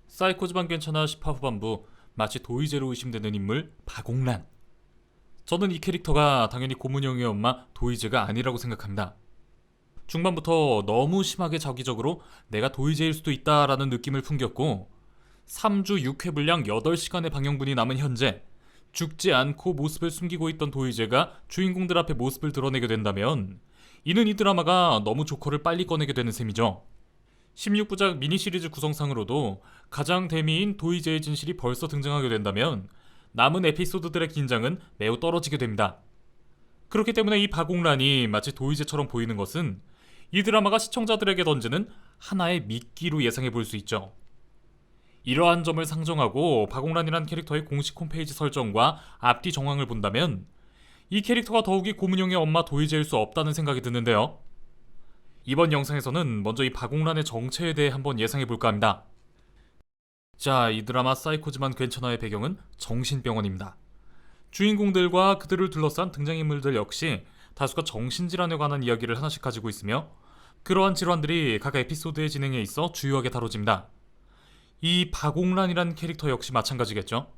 사이코즈만 괜찮아 10화 후반부 마치 도의제로 의심되는 인물 박옥란. 저는 이 캐릭터가 당연히 고문영의 엄마 도의제가 아니라고 생각합니다. 중반부터 너무 심하게 자기적으로 내가 도의제일 수도 있다라는 느낌을 풍겼고 3주 6회 분량 8시간의 방영분이 남은 현재 죽지 않고 모습을 숨기고 있던 도의제가 주인공들 앞에 모습을 드러내게 된다면 이는 이 드라마가 너무 조커를 빨리 꺼내게 되는 셈이죠. 16부작 미니 시리즈 구성상으로도 가장 대미인 도의제의 진실이 벌써 등장하게 된다면 남은 에피소드들의 긴장은 매우 떨어지게 됩니다. 그렇기 때문에 이 박옥란이 마치 도의제처럼 보이는 것은 이 드라마가 시청자들에게 던지는 하나의 미끼로 예상해 볼 수 있죠. 이러한 점을 상정하고 박옥란이란 캐릭터의 공식 홈페이지 설정과 앞뒤 정황을 본다면 이 캐릭터가 더욱이 고문영의 엄마 도의제일 수 없다는 생각이 드는데요. 이번 영상에서는 먼저 이 박옥란의 정체에 대해 한번 예상해볼까 합니다. 자, 이 드라마 사이코즈만 괜찮아의 배경은 정신병원입니다. 주인공들과 그들을 둘러싼 등장인물들 역시 다수가 정신질환에 관한 이야기를 하나씩 가지고 있으며 그러한 질환들이 각 에피소드의 진행에 있어 주요하게 다뤄집니다. 이 박옥란이란 캐릭터 역시 마찬가지겠죠.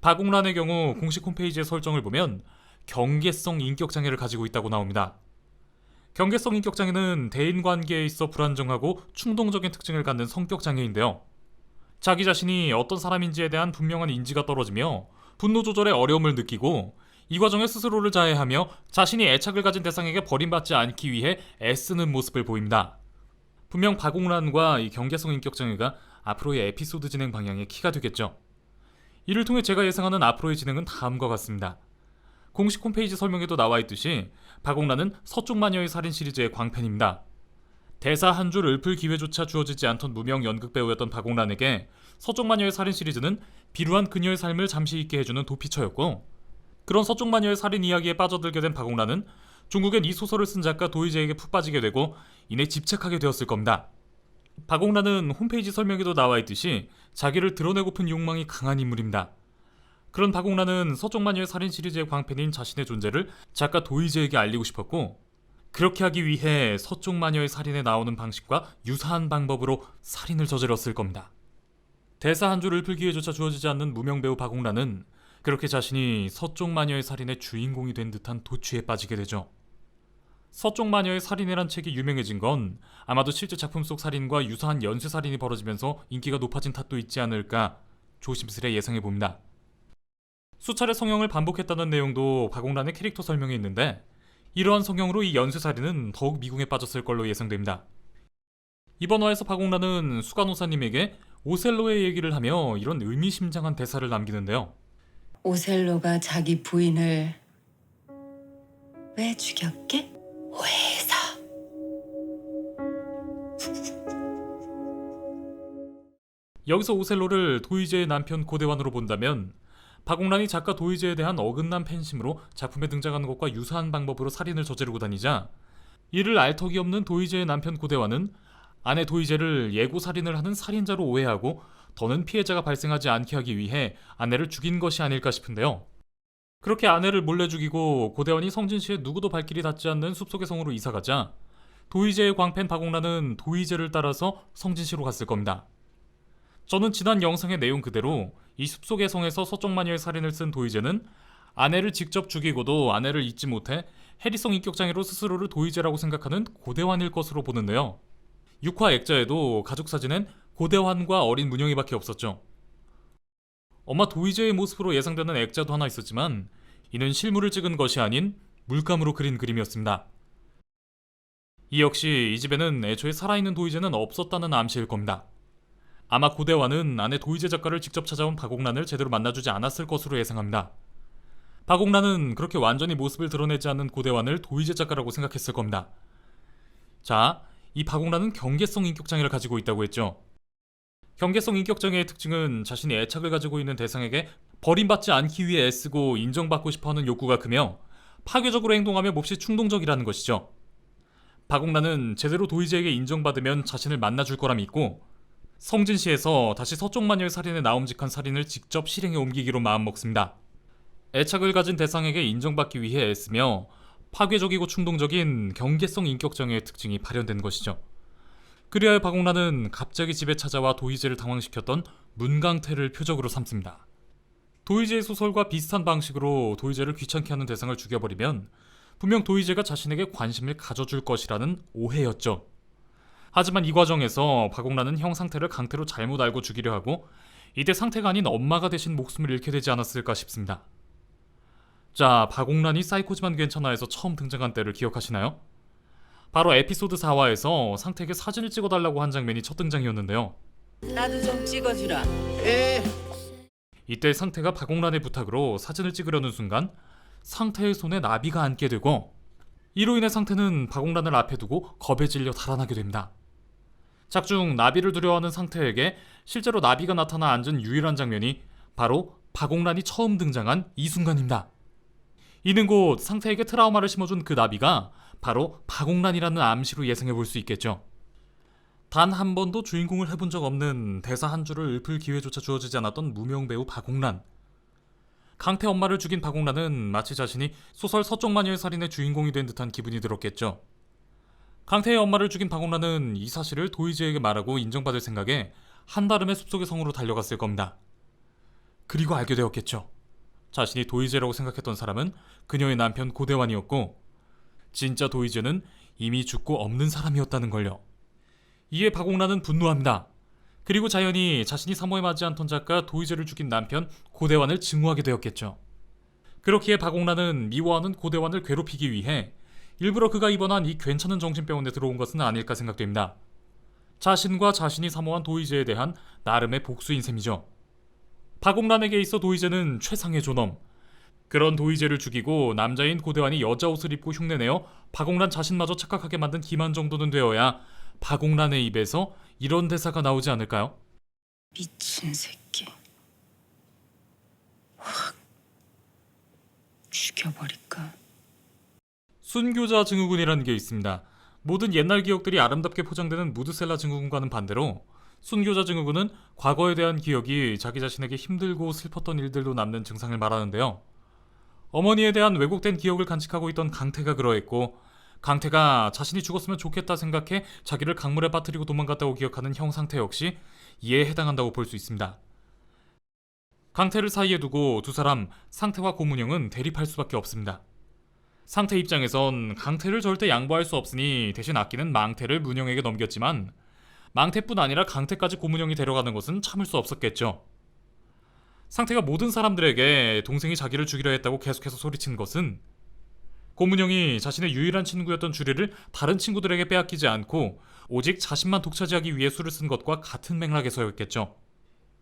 박옥란의 경우 공식 홈페이지의 설정을 보면 경계성 인격장애를 가지고 있다고 나옵니다. 경계성 인격장애는 대인관계에 있어 불안정하고 충동적인 특징을 갖는 성격장애인데요. 자기 자신이 어떤 사람인지에 대한 분명한 인지가 떨어지며 분노 조절에 어려움을 느끼고 이 과정에 스스로를 자해하며 자신이 애착을 가진 대상에게 버림받지 않기 위해 애쓰는 모습을 보입니다. 분명 박옥란과 이 경계성 인격장애가 앞으로의 에피소드 진행 방향의 키가 되겠죠. 이를 통해 제가 예상하는 앞으로의 진행은 다음과 같습니다. 공식 홈페이지 설명에도 나와있듯이 박옥란은 서쪽 마녀의 살인 시리즈의 광팬입니다. 대사 한 줄 읊을 기회조차 주어지지 않던 무명 연극 배우였던 박옥란에게 서쪽 마녀의 살인 시리즈는 비루한 그녀의 삶을 잠시 잊게 해주는 도피처였고, 그런 서쪽 마녀의 살인 이야기에 빠져들게 된 박옥란은 중국엔 이 소설을 쓴 작가 도의제에게 푹 빠지게 되고 이내 집착하게 되었을 겁니다. 박옥란은 홈페이지 설명에도 나와있듯이 자기를 드러내고픈 욕망이 강한 인물입니다. 그런 박옥란은 서쪽 마녀의 살인 시리즈의 광팬인 자신의 존재를 작가 도의제에게 알리고 싶었고, 그렇게 하기 위해 서쪽 마녀의 살인에 나오는 방식과 유사한 방법으로 살인을 저질렀을 겁니다. 대사 한 줄 읊을 기회조차 주어지지 않는 무명 배우 박옥란은 그렇게 자신이 서쪽 마녀의 살인의 주인공이 된 듯한 도취에 빠지게 되죠. 서쪽 마녀의 살인이란 책이 유명해진 건 아마도 실제 작품 속 살인과 유사한 연쇄살인이 벌어지면서 인기가 높아진 탓도 있지 않을까 조심스레 예상해봅니다. 수차례 성형을 반복했다는 내용도 박옥란의 캐릭터 설명에 있는데 이러한 성형으로 이 연쇄살인은 더욱 미궁에 빠졌을 걸로 예상됩니다. 이번 화에서 박옥란은 수간호사님에게 오셀로의 얘기를 하며 이런 의미심장한 대사를 남기는데요. 오셀로가 자기 부인을 왜 죽였게? 오해해서. 여기서 오셀로를 도의제의 남편 고대환으로 본다면 박옥란이 작가 도의제에 대한 어긋난 팬심으로 작품에 등장하는 것과 유사한 방법으로 살인을 저지르고 다니자 이를 알 턱이 없는 도의제의 남편 고대환은 아내 도의제를 예고 살인을 하는 살인자로 오해하고 더는 피해자가 발생하지 않게 하기 위해 아내를 죽인 것이 아닐까 싶은데요. 그렇게 아내를 몰래 죽이고 고대환이 성진시의 누구도 발길이 닿지 않는 숲속의 성으로 이사가자 도의제의 광팬 박옥란은 도의제를 따라서 성진시로 갔을 겁니다. 저는 지난 영상의 내용 그대로 이 숲속의 성에서 서쪽 마녀의 살인을 쓴 도의제는 아내를 직접 죽이고도 아내를 잊지 못해 해리성 인격장애로 스스로를 도의제라고 생각하는 고대환일 것으로 보는데요. 6화 액자에도 가족 사진엔 고대환과 어린 문영이밖에 없었죠. 엄마 도의제의 모습으로 예상되는 액자도 하나 있었지만 이는 실물을 찍은 것이 아닌 물감으로 그린 그림이었습니다. 이 역시 이 집에는 애초에 살아있는 도의제는 없었다는 암시일 겁니다. 아마 고대환은 아내 도의제 작가를 직접 찾아온 박옥란을 제대로 만나주지 않았을 것으로 예상합니다. 박옥란은 그렇게 완전히 모습을 드러내지 않는 고대환을 도의제 작가라고 생각했을 겁니다. 자, 이 박옥란은 경계성 인격장애를 가지고 있다고 했죠. 경계성 인격장애의 특징은 자신이 애착을 가지고 있는 대상에게 버림받지 않기 위해 애쓰고 인정받고 싶어하는 욕구가 크며 파괴적으로 행동하며 몹시 충동적이라는 것이죠. 박옥란은 제대로 도의제에게 인정받으면 자신을 만나줄 거라 믿고 성진시에서 다시 서쪽 마녀의 살인에 나옴직한 살인을 직접 실행에 옮기기로 마음먹습니다. 애착을 가진 대상에게 인정받기 위해 애쓰며 파괴적이고 충동적인 경계성 인격장애의 특징이 발현된 것이죠. 그리하여 박옥란은 갑자기 집에 찾아와 도희재를 당황시켰던 문강태를 표적으로 삼습니다. 도희재의 소설과 비슷한 방식으로 도희재를 귀찮게 하는 대상을 죽여버리면 분명 도희재가 자신에게 관심을 가져줄 것이라는 오해였죠. 하지만 이 과정에서 박옥란은 형 상태를 강태로 잘못 알고 죽이려 하고 이때 상태가 아닌 엄마가 대신 목숨을 잃게 되지 않았을까 싶습니다. 자, 박옥란이 사이코지만 괜찮아에서 처음 등장한 때를 기억하시나요? 바로 에피소드 4화에서 상태에게 사진을 찍어달라고 한 장면이 첫 등장이었는데요. 나도 좀 찍어주라. 이때 상태가 박옥란의 부탁으로 사진을 찍으려는 순간 상태의 손에 나비가 앉게 되고 이로 인해 상태는 박옥란을 앞에 두고 겁에 질려 달아나게 됩니다. 작중 나비를 두려워하는 상태에게 실제로 나비가 나타나 앉은 유일한 장면이 바로 박옥란이 처음 등장한 이 순간입니다. 이는 곧 상태에게 트라우마를 심어준 그 나비가 바로 박옥란이라는 암시로 예상해 볼 수 있겠죠. 단 한 번도 주인공을 해본 적 없는 대사 한 줄을 읊을 기회조차 주어지지 않았던 무명 배우 박옥란. 강태 엄마를 죽인 박옥란은 마치 자신이 소설 서쪽마녀의 살인의 주인공이 된 듯한 기분이 들었겠죠. 강태의 엄마를 죽인 박옥란은 이 사실을 도희재에게 말하고 인정받을 생각에 한달음의 숲속의 성으로 달려갔을 겁니다. 그리고 알게 되었겠죠. 자신이 도희재라고 생각했던 사람은 그녀의 남편 고대환이었고 진짜 도희재는 이미 죽고 없는 사람이었다는 걸요. 이에 박옥란은 분노합니다. 그리고 자연히 자신이 사모에 맞지 않던 작가 도희재를 죽인 남편 고대환을 증오하게 되었겠죠. 그렇기에 박옥란은 미워하는 고대환을 괴롭히기 위해 일부러 그가 입원한 이 괜찮은 정신병원에 들어온 것은 아닐까 생각됩니다. 자신과 자신이 사모한 도희재에 대한 나름의 복수인 셈이죠. 박옥란에게 있어 도희재는 최상의 존엄. 그런 도희재를 죽이고 남자인 고대환이 여자 옷을 입고 흉내내어 박옥란 자신마저 착각하게 만든 기만 정도는 되어야 박옥란의 입에서 이런 대사가 나오지 않을까요? 미친 새끼. 확 죽여버릴까? 순교자 증후군이라는 게 있습니다. 모든 옛날 기억들이 아름답게 포장되는 무드셀라 증후군과는 반대로 순교자 증후군은 과거에 대한 기억이 자기 자신에게 힘들고 슬펐던 일들로 남는 증상을 말하는데요. 어머니에 대한 왜곡된 기억을 간직하고 있던 강태가 그러했고 강태가 자신이 죽었으면 좋겠다 생각해 자기를 강물에 빠뜨리고 도망갔다고 기억하는 형 상태 역시 이에 해당한다고 볼 수 있습니다. 강태를 사이에 두고 두 사람 상태와 고문형은 대립할 수밖에 없습니다. 상태 입장에선 강태를 절대 양보할 수 없으니 대신 아끼는 망태를 문형에게 넘겼지만 망태뿐 아니라 강태까지 고문형이 데려가는 것은 참을 수 없었겠죠. 상태가 모든 사람들에게 동생이 자기를 죽이려 했다고 계속해서 소리친 것은 고문형이 자신의 유일한 친구였던 주리를 다른 친구들에게 빼앗기지 않고 오직 자신만 독차지하기 위해 수를 쓴 것과 같은 맥락에서였겠죠.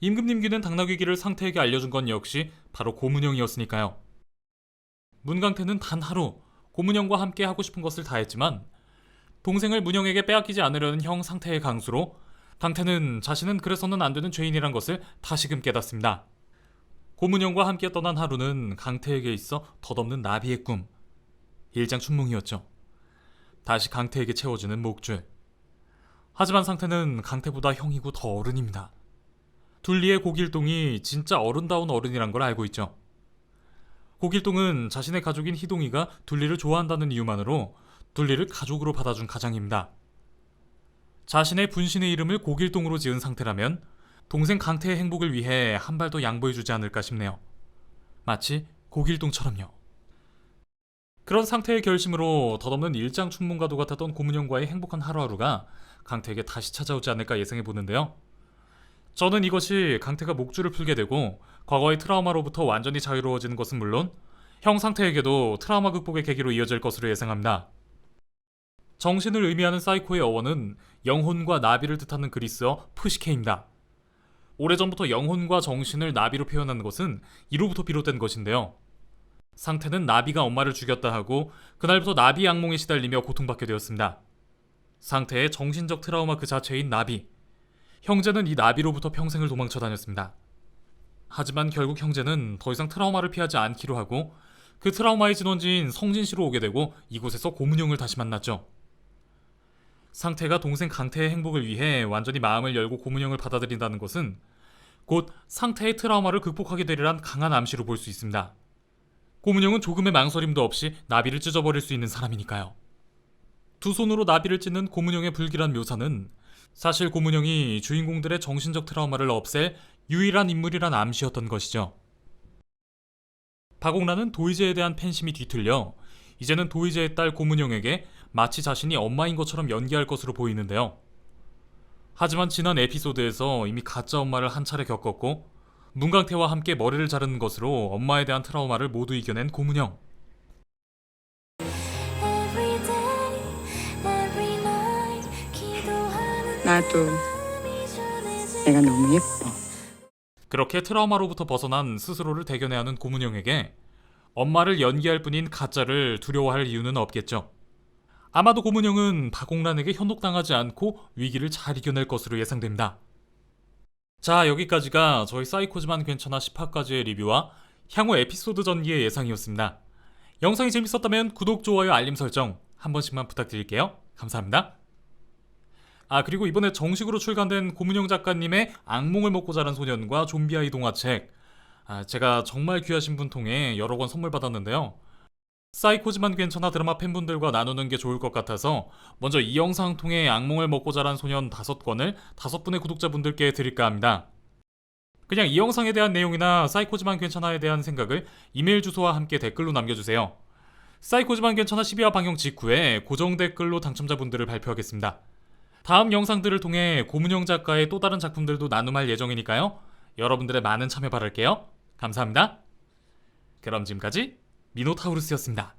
임금님 귀는 당나귀기를 상태에게 알려준 건 역시 바로 고문형이었으니까요. 문강태는 단 하루 고문형과 함께 하고 싶은 것을 다 했지만 동생을 문형에게 빼앗기지 않으려는 형 상태의 강수로 강태는 자신은 그래서는 안 되는 죄인이란 것을 다시금 깨닫습니다. 고문형과 함께 떠난 하루는 강태에게 있어 덧없는 나비의 꿈, 일장춘몽이었죠. 다시 강태에게 채워주는 목줄. 하지만 상태는 강태보다 형이고 더 어른입니다. 둘리의 고길동이 진짜 어른다운 어른이란 걸 알고 있죠. 고길동은 자신의 가족인 희동이가 둘리를 좋아한다는 이유만으로 둘리를 가족으로 받아준 가장입니다. 자신의 분신의 이름을 고길동으로 지은 상태라면 동생 강태의 행복을 위해 한 발 더 양보해주지 않을까 싶네요. 마치 고길동처럼요. 그런 상태의 결심으로 덧없는 일장춘몽과도 같았던 고문형과의 행복한 하루하루가 강태에게 다시 찾아오지 않을까 예상해보는데요. 저는 이것이 강태가 목줄을 풀게 되고 과거의 트라우마로부터 완전히 자유로워지는 것은 물론 형 상태에게도 트라우마 극복의 계기로 이어질 것으로 예상합니다. 정신을 의미하는 사이코의 어원은 영혼과 나비를 뜻하는 그리스어 프시케입니다. 오래전부터 영혼과 정신을 나비로 표현하는 것은 이로부터 비롯된 것인데요. 상태는 나비가 엄마를 죽였다 하고 그날부터 나비 악몽에 시달리며 고통받게 되었습니다. 상태의 정신적 트라우마 그 자체인 나비. 형제는 이 나비로부터 평생을 도망쳐 다녔습니다. 하지만 결국 형제는 더 이상 트라우마를 피하지 않기로 하고 그 트라우마의 진원지인 성진시로 오게 되고 이곳에서 고문형을 다시 만났죠. 상태가 동생 강태의 행복을 위해 완전히 마음을 열고 고문형을 받아들인다는 것은 곧 상태의 트라우마를 극복하게 되리란 강한 암시로 볼 수 있습니다. 고문형은 조금의 망설임도 없이 나비를 찢어버릴 수 있는 사람이니까요. 두 손으로 나비를 찢는 고문형의 불길한 묘사는 사실 고문형이 주인공들의 정신적 트라우마를 없앨 유일한 인물이란 암시였던 것이죠. 박옥란은 도희제에 대한 팬심이 뒤틀려 이제는 도희제의 딸 고문형에게 마치 자신이 엄마인 것처럼 연기할 것으로 보이는데요. 하지만 지난 에피소드에서 이미 가짜 엄마를 한 차례 겪었고 문강태와 함께 머리를 자르는 것으로 엄마에 대한 트라우마를 모두 이겨낸 고문형. 나도 내가 너무 예뻐. 그렇게 트라우마로부터 벗어난 스스로를 대견해야 하는 고문형에게 엄마를 연기할 뿐인 가짜를 두려워할 이유는 없겠죠. 아마도 고문형은 박옥란에게 현혹당하지 않고 위기를 잘 이겨낼 것으로 예상됩니다. 자, 여기까지가 저희 사이코지만 괜찮아 10화까지의 리뷰와 향후 에피소드 전기의 예상이었습니다. 영상이 재밌었다면 구독, 좋아요, 알림 설정 한 번씩만 부탁드릴게요. 감사합니다. 그리고 이번에 정식으로 출간된 고문형 작가님의 악몽을 먹고 자란 소년과 좀비아이 동화책, 제가 정말 귀하신 분 통해 여러 권 선물 받았는데요. 사이코지만 괜찮아 드라마 팬분들과 나누는 게 좋을 것 같아서 먼저 이 영상 통해 악몽을 먹고 자란 소년 5권을 5분의 구독자분들께 드릴까 합니다. 그냥 이 영상에 대한 내용이나 사이코지만 괜찮아에 대한 생각을 이메일 주소와 함께 댓글로 남겨주세요. 사이코지만 괜찮아 12화 방영 직후에 고정 댓글로 당첨자분들을 발표하겠습니다. 다음 영상들을 통해 고문형 작가의 또 다른 작품들도 나눔할 예정이니까요. 여러분들의 많은 참여 바랄게요. 감사합니다. 그럼 지금까지 미노타우루스였습니다.